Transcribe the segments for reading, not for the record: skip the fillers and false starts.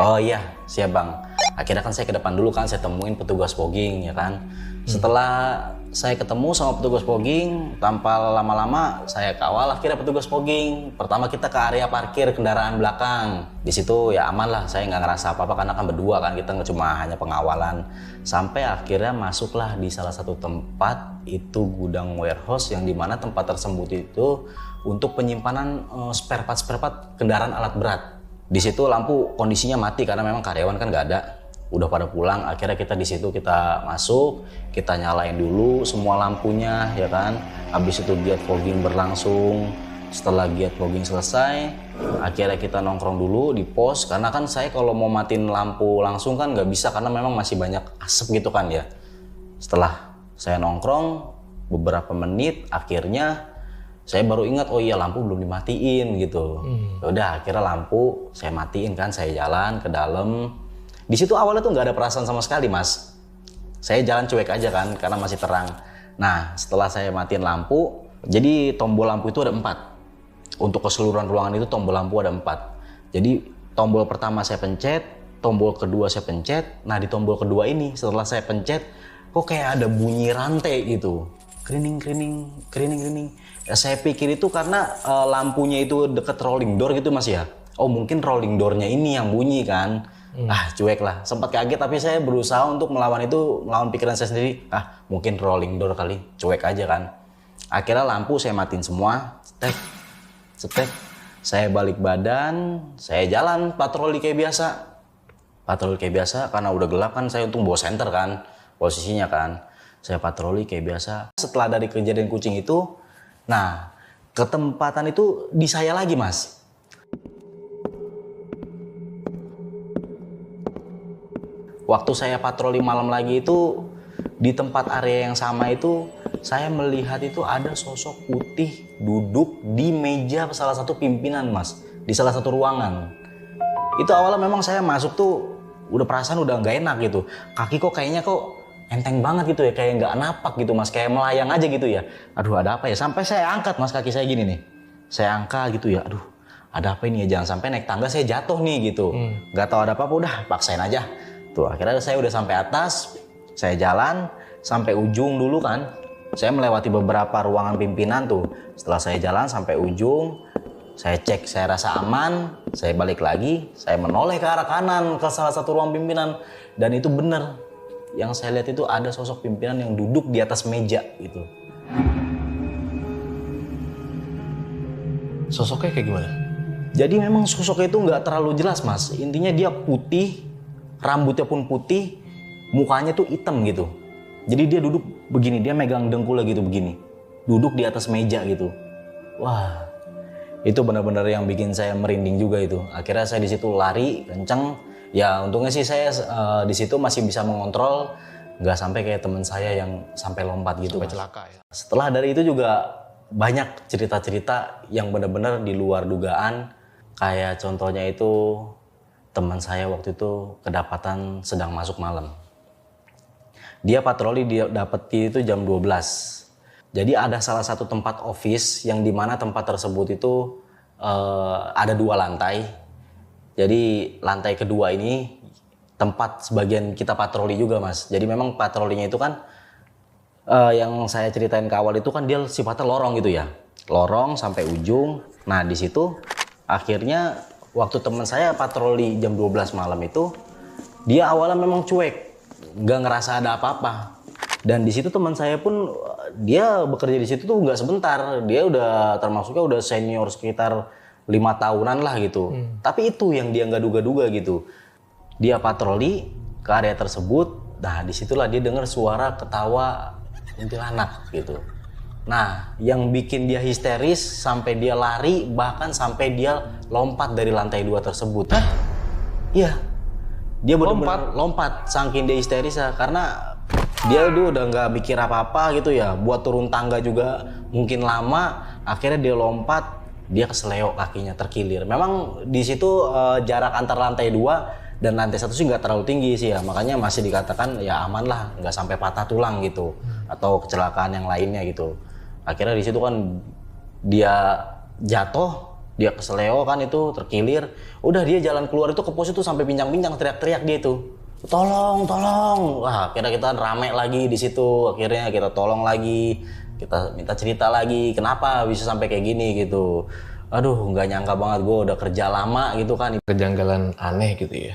Oh iya, siap Bang. Akhirnya kan saya ke depan dulu kan, saya temuin petugas fogging ya kan. Setelah saya ketemu sama petugas fogging, tanpa lama-lama saya kawal akhirnya petugas fogging. Pertama kita ke area parkir kendaraan belakang. Di situ ya aman lah, saya nggak ngerasa apa-apa karena kan berdua kan, kita nggak cuma hanya pengawalan. Sampai akhirnya masuklah di salah satu tempat, itu gudang warehouse yang dimana tempat tersebut itu untuk penyimpanan spare part kendaraan alat berat. Di situ lampu kondisinya mati karena memang karyawan kan nggak ada, udah pada pulang. Akhirnya kita di situ kita masuk, kita nyalain dulu semua lampunya ya kan. Habis itu giat fogging berlangsung. Setelah giat fogging selesai, akhirnya kita nongkrong dulu di pos karena kan saya kalau mau matiin lampu langsung kan nggak bisa karena memang masih banyak asap gitu kan ya. Setelah saya nongkrong beberapa menit, akhirnya saya baru ingat, oh iya lampu belum dimatiin gitu. Udah akhirnya lampu saya matiin kan, saya jalan ke dalam. Di situ awalnya tuh nggak ada perasaan sama sekali mas. Saya jalan cuek aja kan karena masih terang. Nah setelah saya matiin lampu, jadi tombol lampu itu ada 4. Untuk keseluruhan ruangan itu tombol lampu ada 4. Jadi tombol pertama saya pencet, tombol kedua saya pencet. Nah di tombol kedua ini setelah saya pencet, kok kayak ada bunyi rantai gitu. Kerining. Ya, saya pikir itu karena lampunya itu deket rolling door gitu mas ya. Oh mungkin rolling doornya ini yang bunyi kan. Cuek lah. Sempat kaget tapi saya berusaha untuk melawan pikiran saya sendiri. Mungkin rolling door kali. Cuek aja kan. Akhirnya lampu saya matiin semua. Cetek. Saya balik badan. Saya jalan patroli kayak biasa. Karena udah gelap kan, saya untung bawa senter kan. Posisinya kan. Saya patroli kayak biasa. Setelah dari kejadian kucing itu, nah ketempatan itu di saya lagi mas. Waktu saya patroli malam lagi itu, di tempat area yang sama itu, saya melihat itu ada sosok putih duduk di meja salah satu pimpinan mas. Di salah satu ruangan. Itu awalnya memang saya masuk tuh, udah perasaan udah nggak enak gitu. Kaki kok kayaknya enteng banget gitu ya, kayak nggak napak gitu mas, kayak melayang aja gitu ya. Aduh ada apa ya, sampai saya angkat mas kaki saya gini nih. Saya angkat gitu ya, aduh ada apa ini ya, jangan sampai naik tangga saya jatuh nih gitu. Nggak tahu ada apa-apa, udah paksain aja. Tuh akhirnya saya udah sampai atas, saya jalan sampai ujung dulu kan. Saya melewati beberapa ruangan pimpinan tuh. Setelah saya jalan sampai ujung, saya cek, saya rasa aman, saya balik lagi, saya menoleh ke arah kanan ke salah satu ruang pimpinan. Dan itu bener. Yang saya lihat itu ada sosok pimpinan yang duduk di atas meja gitu. Sosoknya kayak gimana? Jadi memang sosoknya itu nggak terlalu jelas mas. Intinya dia putih, rambutnya pun putih, mukanya tuh hitam gitu. Jadi dia duduk begini, dia megang dengkulnya gitu begini. Duduk di atas meja gitu. Wah, itu benar-benar yang bikin saya merinding juga itu. Akhirnya saya di situ lari kenceng. Ya untungnya sih saya di situ masih bisa mengontrol, nggak sampai kayak teman saya yang sampai lompat gitu. Sampai celaka ya. Setelah dari itu juga banyak cerita-cerita yang benar-benar di luar dugaan. Kayak contohnya itu teman saya waktu itu kedapatan sedang masuk malam. Dia patroli, dia dapet itu jam 12. Jadi ada salah satu tempat office yang dimana tempat tersebut itu ada 2 lantai. Jadi lantai kedua ini tempat sebagian kita patroli juga mas. Jadi memang patrolinya itu kan yang saya ceritain ke awal itu kan dia sifatnya lorong gitu ya. Lorong sampai ujung. Nah di situ akhirnya waktu teman saya patroli jam 12 malam itu, dia awalnya memang cuek, nggak ngerasa ada apa-apa. Dan di situ teman saya pun dia bekerja di situ tuh nggak sebentar. Dia udah termasuknya udah senior sekitar 5 tahunan lah gitu. Tapi itu yang dia nggak duga-duga gitu. Dia patroli ke area tersebut. Nah disitulah dia dengar suara ketawa kuntilanak gitu. Nah yang bikin dia histeris sampai dia lari, bahkan sampai dia lompat dari lantai 2 tersebut. Iya. Dia benar-benar lompat saking dia histeris ya. Karena dia udah nggak mikir apa-apa gitu ya. Buat turun tangga juga mungkin lama. Akhirnya dia lompat. Dia keseleo kakinya, terkilir. Memang di situ jarak antar lantai 2 dan lantai 1 sih nggak terlalu tinggi sih ya. Makanya masih dikatakan ya aman lah, nggak sampai patah tulang gitu. Atau kecelakaan yang lainnya gitu. Akhirnya di situ kan dia jatuh, dia keseleo kan itu, terkilir. Udah dia jalan keluar itu ke pos itu sampai pincang-pincang teriak-teriak dia itu. Tolong, tolong. Wah, akhirnya kita rame lagi di situ. Akhirnya kita tolong lagi. Kita minta cerita lagi, kenapa bisa sampai kayak gini gitu. Aduh, nggak nyangka banget, gue udah kerja lama gitu kan. Kejanggalan aneh gitu ya.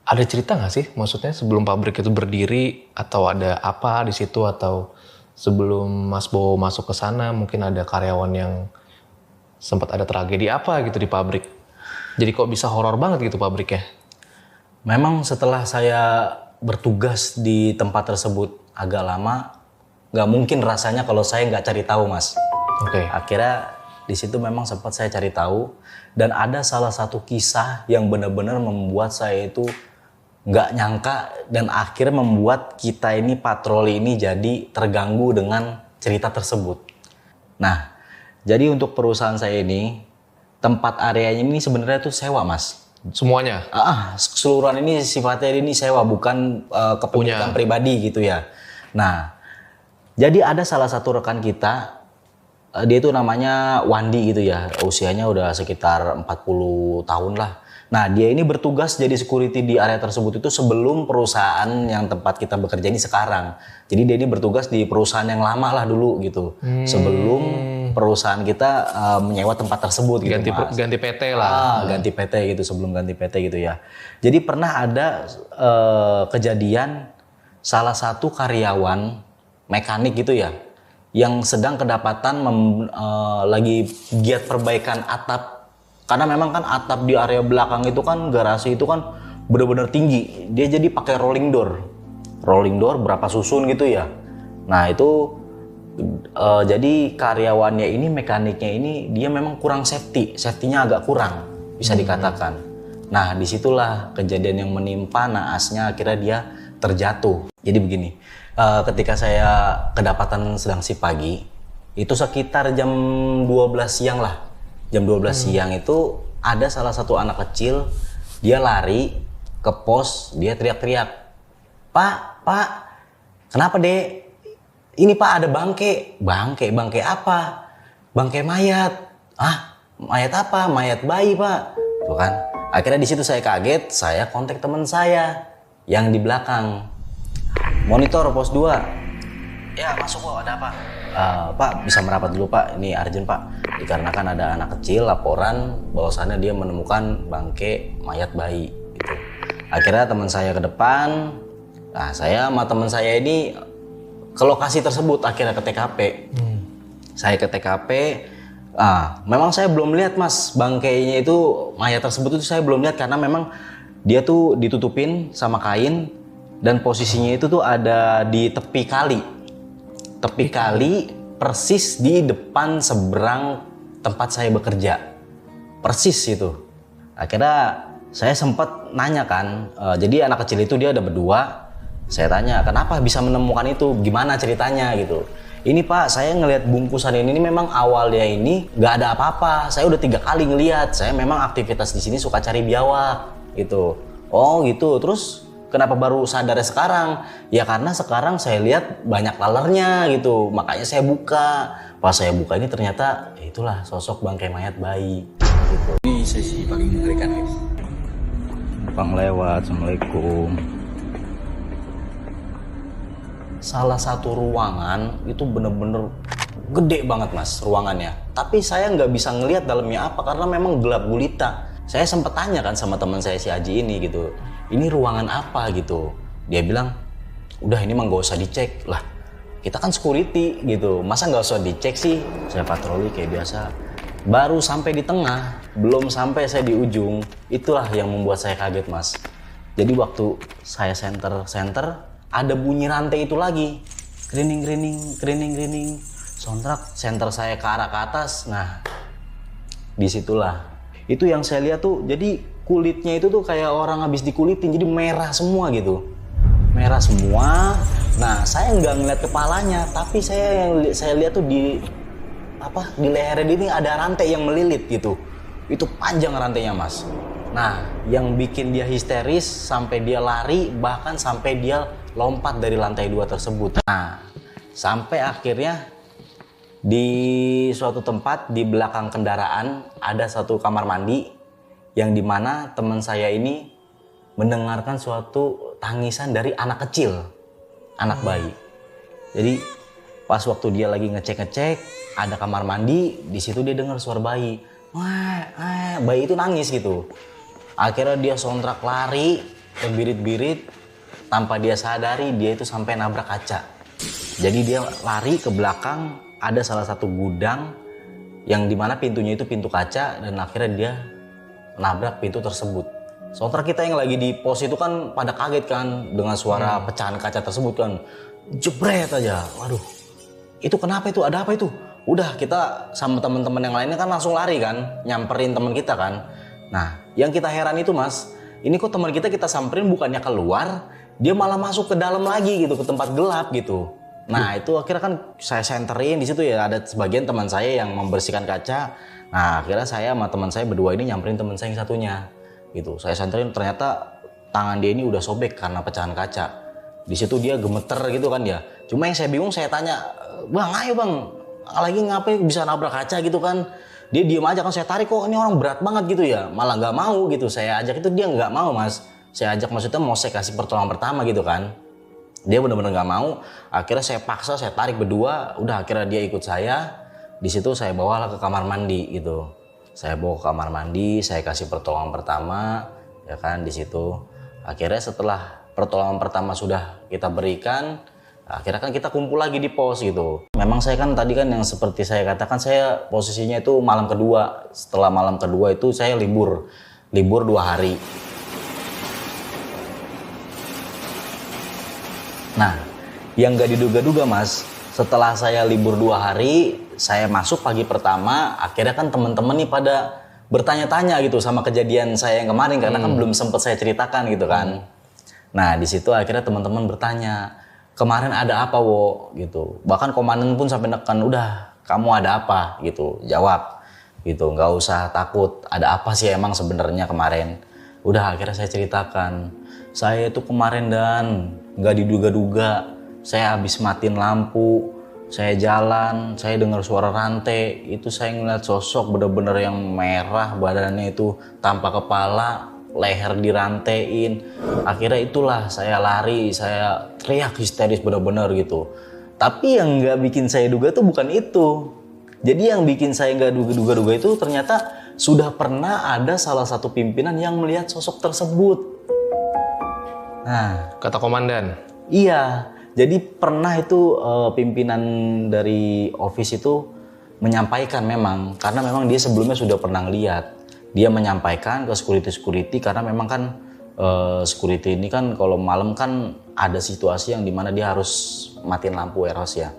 Ada cerita nggak sih, maksudnya sebelum pabrik itu berdiri atau ada apa di situ, atau sebelum Mas Bowo masuk ke sana mungkin ada karyawan yang sempat ada tragedi apa gitu di pabrik. Jadi kok bisa horor banget gitu pabriknya? Memang setelah saya bertugas di tempat tersebut agak lama, nggak mungkin rasanya kalau saya nggak cari tahu, Mas. Oke. Akhirnya di situ memang sempat saya cari tahu, dan ada salah satu kisah yang benar-benar membuat saya itu nggak nyangka, dan akhirnya membuat kita ini patroli ini jadi terganggu dengan cerita tersebut. Nah, jadi untuk perusahaan saya ini, tempat areanya ini sebenarnya tuh sewa, Mas. Semuanya? Keseluruhan ini sifatnya ini sewa, bukan kepemilikan pribadi gitu ya. Nah, jadi ada salah satu rekan kita, dia itu namanya Wandi gitu ya, usianya udah sekitar 40 tahun lah. Nah, dia ini bertugas jadi security di area tersebut itu sebelum perusahaan yang tempat kita bekerja ini sekarang. Jadi dia ini bertugas di perusahaan yang lama lah dulu gitu. Sebelum perusahaan kita menyewa tempat tersebut gitu, Mas. Ganti PT lah. Ganti PT gitu, sebelum ganti PT gitu ya. Jadi pernah ada kejadian salah satu karyawan mekanik gitu ya, yang sedang kedapatan lagi giat perbaikan atap. Karena memang kan atap di area belakang itu kan, garasi itu kan benar-benar tinggi. Dia jadi pakai rolling door berapa susun gitu ya. Nah itu jadi karyawannya ini, mekaniknya ini, dia memang kurang safety-nya agak kurang bisa dikatakan. Nah disitulah kejadian yang menimpa, naasnya akhirnya dia terjatuh. Jadi begini, ketika saya kedapatan sedang shift pagi, itu sekitar jam 12 siang lah. Jam 12 siang itu ada salah satu anak kecil, dia lari ke pos, dia teriak-teriak, Pak, kenapa dek? Ini Pak ada bangke apa? Bangke mayat. Mayat apa? Mayat bayi Pak. Tuh kan. Akhirnya di situ saya kaget, saya kontak teman saya yang di belakang. Monitor pos 2. Ya masuk Pak, ada apa? Pak bisa merapat dulu Pak, ini urgent Pak. Dikarenakan ada anak kecil laporan bahwasannya dia menemukan bangke mayat bayi gitu. Akhirnya teman saya ke depan. Nah saya sama teman saya ini ke lokasi tersebut, akhirnya ke TKP. Saya ke TKP. Memang saya belum lihat Mas, bangkainya itu, mayat tersebut itu saya belum lihat karena memang dia tuh ditutupin sama kain dan posisinya itu tuh ada di tepi kali. Tepi kali persis di depan seberang tempat saya bekerja. Persis itu. Akhirnya saya sempat nanya kan, jadi anak kecil itu dia ada berdua. Saya tanya, kenapa bisa menemukan itu? Gimana ceritanya gitu. Ini Pak, saya ngelihat bungkusan ini memang awalnya ini nggak ada apa-apa. Saya udah 3 kali ngelihat. Saya memang aktivitas di sini suka cari biawak gitu. Oh gitu. Terus kenapa baru sadarnya sekarang? Ya karena sekarang saya lihat banyak lalernya gitu. Makanya saya buka. Pas saya buka ini ternyata itulah sosok bangkai mayat bayi gitu. Ini sesi paling mengerikan guys. Bang lewat, Assalamualaikum. Salah satu ruangan itu bener-bener gede banget Mas ruangannya. Tapi saya nggak bisa ngelihat dalamnya apa karena memang gelap gulita. Saya sempat tanya kan sama teman saya si Aji ini gitu. Ini ruangan apa gitu. Dia bilang, udah ini mah nggak usah dicek lah. Kita kan security gitu. Masa nggak usah dicek sih? Saya patroli kayak biasa. Baru sampai di tengah, belum sampai saya di ujung. Itulah yang membuat saya kaget Mas. Jadi waktu saya center, ada bunyi rantai itu lagi. Grining. Soundtrack center saya ke arah ke atas. Nah, disitulah. Itu yang saya lihat tuh, jadi kulitnya itu tuh kayak orang habis dikulitin, jadi merah semua gitu. Merah semua. Nah, saya nggak ngeliat kepalanya, tapi saya lihat tuh di lehernya ini ada rantai yang melilit gitu. Itu panjang rantainya Mas. Nah, yang bikin dia histeris sampai dia lari, bahkan sampai dia lompat dari lantai 2 tersebut. Nah, sampai akhirnya Di suatu tempat di belakang kendaraan ada satu kamar mandi yang dimana teman saya ini mendengarkan suatu tangisan dari anak kecil, anak bayi. Jadi pas waktu dia lagi ngecek ada kamar mandi, di situ dia dengar suara bayi. Wah, bayi itu nangis gitu. Akhirnya dia sontak lari, terbirit-birit, tanpa dia sadari dia itu sampai nabrak kaca. Jadi dia lari ke belakang, ada salah satu gudang yang dimana pintunya itu pintu kaca dan akhirnya dia nabrak pintu tersebut. Sontak kita yang lagi di pos itu kan pada kaget kan dengan suara pecahan kaca tersebut kan. Jebret aja, waduh. Itu kenapa itu? Ada apa itu? Udah kita sama teman-teman yang lainnya kan langsung lari kan, nyamperin teman kita kan. Nah, yang kita heran itu Mas, ini kok teman kita samperin bukannya keluar, dia malah masuk ke dalam lagi gitu, ke tempat gelap gitu. Nah, itu akhirnya kan saya senterin di situ ya, ada sebagian teman saya yang membersihkan kaca. Nah, akhirnya saya sama teman saya berdua ini nyamperin teman saya yang satunya. Gitu. Saya senterin, ternyata tangan dia ini udah sobek karena pecahan kaca. Di situ dia gemeter gitu kan ya. Cuma yang saya bingung, saya tanya, "Bang, ayo Bang, lagi ngapain bisa nabrak kaca gitu kan?" Dia diem aja kan, saya tarik, kok ini orang berat banget gitu ya. Malah nggak mau gitu, saya ajak itu dia nggak mau Mas. Saya ajak maksudnya mau saya kasih pertolongan pertama gitu kan. Dia benar-benar nggak mau. Akhirnya saya paksa, saya tarik berdua. Udah akhirnya dia ikut saya. Di situ saya bawalah ke kamar mandi gitu. Saya bawa ke kamar mandi, saya kasih pertolongan pertama, ya kan di situ. Akhirnya setelah pertolongan pertama sudah kita berikan, akhirnya kan kita kumpul lagi di pos gitu. Memang saya kan tadi kan yang seperti saya katakan, saya posisinya itu malam kedua. Setelah malam kedua itu saya libur 2 hari. Nah, yang gak diduga-duga Mas, setelah saya libur 2 hari, saya masuk pagi pertama, akhirnya kan teman-teman nih pada bertanya-tanya gitu sama kejadian saya yang kemarin karena kan belum sempat saya ceritakan gitu kan. Nah, di situ akhirnya teman-teman bertanya, "Kemarin ada apa, Wo?" gitu. Bahkan komandan pun sampai neken, "Udah, kamu ada apa?" gitu. Jawab gitu, nggak usah takut. Ada apa sih emang sebenarnya kemarin? Udah akhirnya saya ceritakan. Saya itu kemarin dan nggak diduga-duga, saya habis matiin lampu, saya jalan, saya dengar suara rantai, itu saya ngeliat sosok bener-bener yang merah, badannya itu tanpa kepala, leher dirantein. Akhirnya itulah saya lari, saya teriak histeris bener-bener gitu. Tapi yang nggak bikin saya duga tuh bukan itu. Jadi yang bikin saya nggak duga-duga itu ternyata sudah pernah ada salah satu pimpinan yang melihat sosok tersebut. Nah, Kata komandan. iya, jadi pernah itu pimpinan dari office itu menyampaikan memang, karena memang dia sebelumnya sudah pernah lihat. Dia menyampaikan ke security karena memang kan security ini kan kalau malam kan ada situasi yang dimana dia harus matiin lampu eros ya.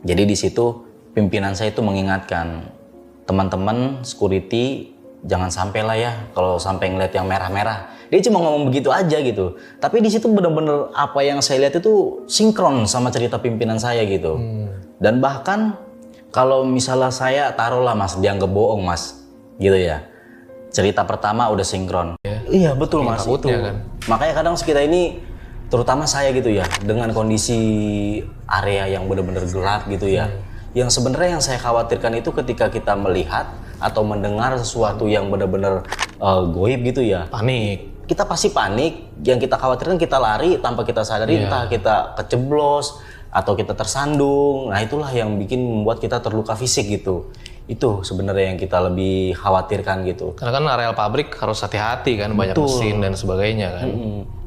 Jadi di situ pimpinan saya itu mengingatkan teman-teman security jangan sampai lah ya kalau sampai ngeliat yang merah-merah. Dia cuma ngomong begitu aja gitu. Tapi di situ bener-bener apa yang saya lihat itu sinkron sama cerita pimpinan saya gitu. Dan bahkan kalau misalnya saya taruhlah Mas dianggap bohong Mas, gitu ya. Cerita pertama udah sinkron. Iya betul Mas itu. Kan? Makanya kadang kita ini, terutama saya gitu ya, dengan kondisi area yang bener-bener gelap gitu ya. Yang sebenarnya yang saya khawatirkan itu ketika kita melihat atau mendengar sesuatu yang benar-benar goib gitu ya. Panik. Kita pasti panik, yang kita khawatirkan kita lari tanpa kita sadari, entah kita keceblos atau kita tersandung. Nah itulah yang bikin membuat kita terluka fisik gitu. Itu sebenarnya yang kita lebih khawatirkan gitu. Karena kan areal pabrik harus hati-hati kan, banyak mesin dan sebagainya kan.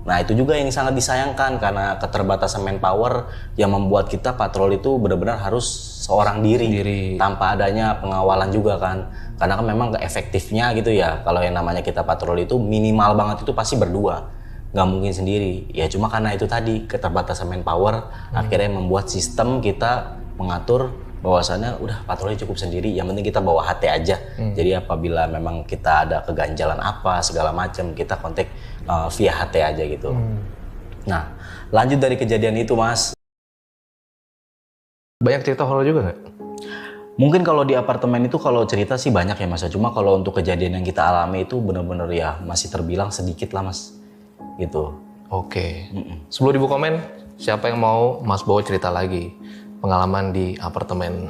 Nah itu juga yang sangat disayangkan karena keterbatasan manpower yang membuat kita patroli itu benar-benar harus seorang diri tanpa adanya pengawalan juga kan. Karena kan memang efektifnya gitu ya, kalau yang namanya kita patroli itu minimal banget itu pasti berdua, nggak mungkin sendiri. Ya cuma karena itu tadi keterbatasan manpower akhirnya membuat sistem kita mengatur bahwasannya udah patroli cukup sendiri, yang penting kita bawa HT aja. Jadi apabila memang kita ada keganjalan apa segala macam kita kontak via HT aja gitu. Nah lanjut dari kejadian itu Mas. Banyak cerita horor juga nggak? Mungkin kalau di apartemen itu kalau cerita sih banyak ya Mas. Cuma kalau untuk kejadian yang kita alami itu benar-benar ya masih terbilang sedikit lah Mas. Gitu. Oke. Sebelum dibuka komen, siapa yang mau Mas Bowo cerita lagi pengalaman di apartemen?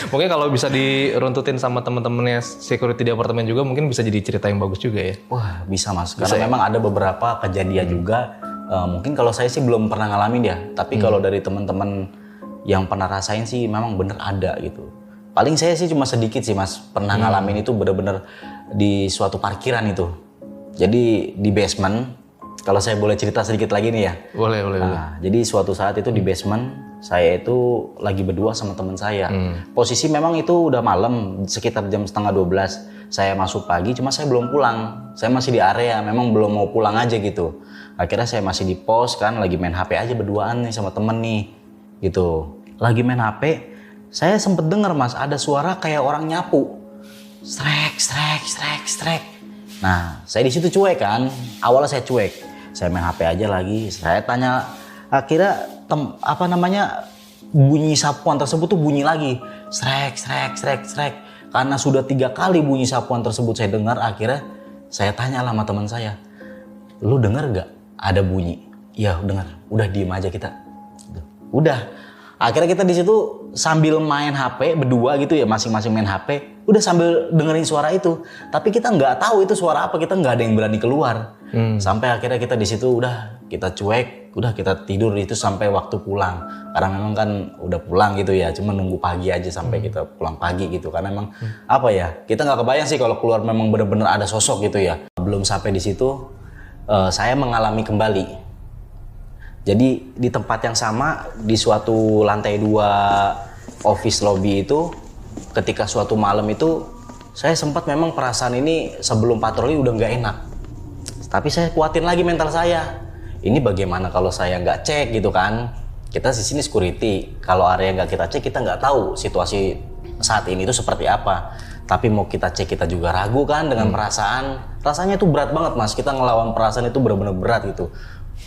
Mungkin kalau bisa diruntutin sama teman-temannya security di apartemen juga mungkin bisa jadi cerita yang bagus juga ya. Wah bisa mas, karena memang ada beberapa kejadian juga. Mungkin kalau saya sih belum pernah ngalamin ya, tapi kalau dari teman-teman yang pernah rasain sih memang bener ada gitu. Paling saya sih cuma sedikit sih mas, pernah ngalamin itu bener-bener di suatu parkiran itu. Jadi di basement, kalau saya boleh cerita sedikit lagi nih ya. Boleh. Jadi suatu saat itu di basement, saya itu lagi berdua sama teman saya. Posisi memang itu udah malam, sekitar jam setengah 12. Saya masuk pagi, cuma saya belum pulang. Saya masih di area, memang belum mau pulang aja gitu. Akhirnya saya masih di pos kan, lagi main HP aja berduaan nih sama temen nih. Gitu. Lagi main HP, saya sempet denger mas, ada suara kayak orang nyapu. Strek. Nah, saya di situ cuek kan. Awalnya saya cuek. Saya main HP aja lagi. Saya tanya, akhirnya bunyi sapuan tersebut tuh bunyi lagi. Strek. Karena sudah 3 kali bunyi sapuan tersebut saya dengar, akhirnya saya tanya lah sama teman saya, lu dengar gak ada bunyi? Iya dengar. Udah diem aja kita. Udah. Akhirnya kita di situ sambil main HP berdua gitu ya, masing-masing main HP. Udah sambil dengerin suara itu. Tapi kita nggak tahu itu suara apa, kita nggak ada yang berani keluar. Sampai akhirnya kita di situ udah kita cuek, udah kita tidur itu sampai waktu pulang. Karena memang kan udah pulang gitu ya, cuma nunggu pagi aja sampai kita pulang pagi gitu. Karena memang apa ya, kita nggak kebayang sih kalau keluar memang bener-bener ada sosok gitu ya. Belum sampai di situ, saya mengalami kembali. Jadi di tempat yang sama, di suatu lantai 2 office lobby itu, ketika suatu malam itu, saya sempat memang perasaan ini sebelum patroli udah nggak enak. Tapi saya kuatin lagi mental saya. Ini bagaimana kalau saya nggak cek gitu kan? Kita di sini security, kalau area nggak kita cek, kita nggak tahu situasi saat ini itu seperti apa. Tapi mau kita cek, kita juga ragu kan dengan perasaan. Rasanya itu berat banget mas, kita ngelawan perasaan itu benar-benar berat gitu.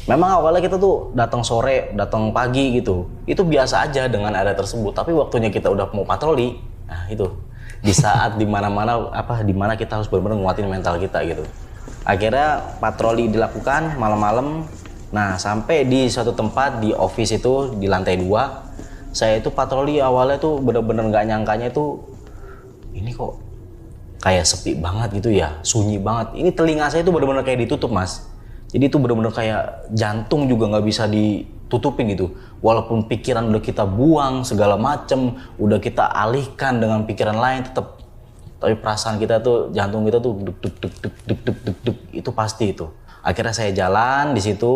Memang awalnya kita tuh datang sore, datang pagi gitu. Itu biasa aja dengan area tersebut. Tapi waktunya kita udah mau patroli, nah itu di saat dimana kita harus benar-benar nguatin mental kita gitu. Akhirnya patroli dilakukan malam-malam. Nah sampai di suatu tempat di office itu di lantai 2, saya itu patroli awalnya tuh benar-benar nggak nyangkanya itu ini kok kayak sepi banget gitu ya, sunyi banget. Ini telinga saya tuh benar-benar kayak ditutup mas. Jadi itu benar-benar kayak jantung juga nggak bisa ditutupin gitu. Walaupun pikiran udah kita buang segala macem, udah kita alihkan dengan pikiran lain, tapi perasaan kita tuh, jantung kita tuh deg itu pasti itu. Akhirnya saya jalan di situ,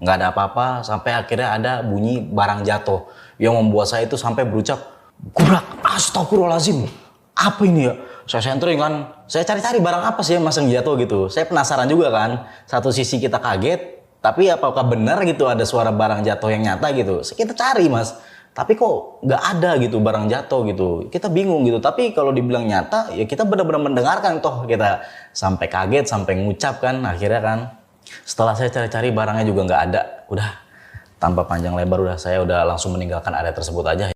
nggak ada apa-apa, sampai akhirnya ada bunyi barang jatuh yang membuat saya itu sampai berucap, "Gurak, astagfirullahaladzim, apa ini ya?" Saya sentring kan, saya cari-cari barang apa sih yang masang jatuh gitu. Saya penasaran juga kan, satu sisi kita kaget, tapi apakah benar gitu ada suara barang jatuh yang nyata gitu. Kita cari mas, tapi kok nggak ada gitu barang jatuh gitu. Kita bingung gitu, tapi kalau dibilang nyata ya kita benar-benar mendengarkan toh. Kita sampai kaget, sampai ngucap kan akhirnya kan. Setelah saya cari-cari barangnya juga nggak ada, udah tanpa panjang lebar udah saya udah langsung meninggalkan area tersebut aja